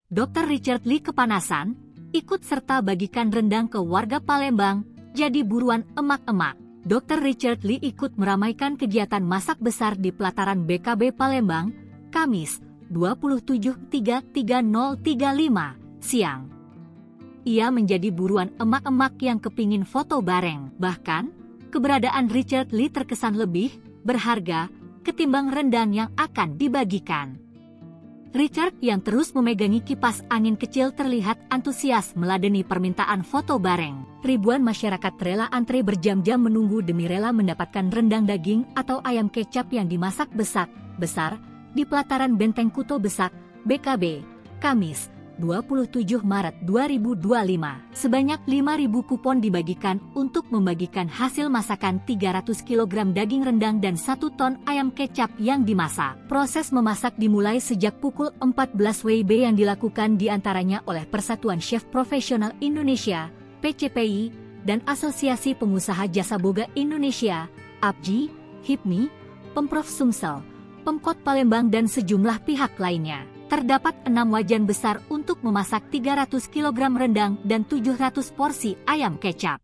Dr. Richard Lee kepanasan, ikut serta bagikan rendang ke warga Palembang, jadi buruan emak-emak. Dr. Richard Lee ikut meramaikan kegiatan masak besar di pelataran BKB Palembang, Kamis, 27/3/3035, siang. Ia menjadi buruan emak-emak yang kepingin foto bareng. Bahkan, keberadaan Richard Lee terkesan lebih berharga ketimbang rendang yang akan dibagikan. Richard yang terus memegangi kipas angin kecil terlihat antusias meladeni permintaan foto bareng. Ribuan masyarakat rela antre berjam-jam menunggu demi rela mendapatkan rendang daging atau ayam kecap yang dimasak besar di pelataran Benteng Kuto Besak, BKB, Kamis, 27 Maret 2025. Sebanyak 5.000 kupon dibagikan untuk membagikan hasil masakan 300 kg daging rendang dan 1 ton ayam kecap yang dimasak. Proses memasak dimulai sejak pukul 14 WIB yang dilakukan diantaranya oleh Persatuan Chef Profesional Indonesia, PCPI, dan Asosiasi Pengusaha Jasa Boga Indonesia, APJI, HIPMI, Pemprov Sumsel, Pemkot Palembang dan sejumlah pihak lainnya. Terdapat 6 wajan besar untuk memasak 300 kg rendang dan 700 porsi ayam kecap.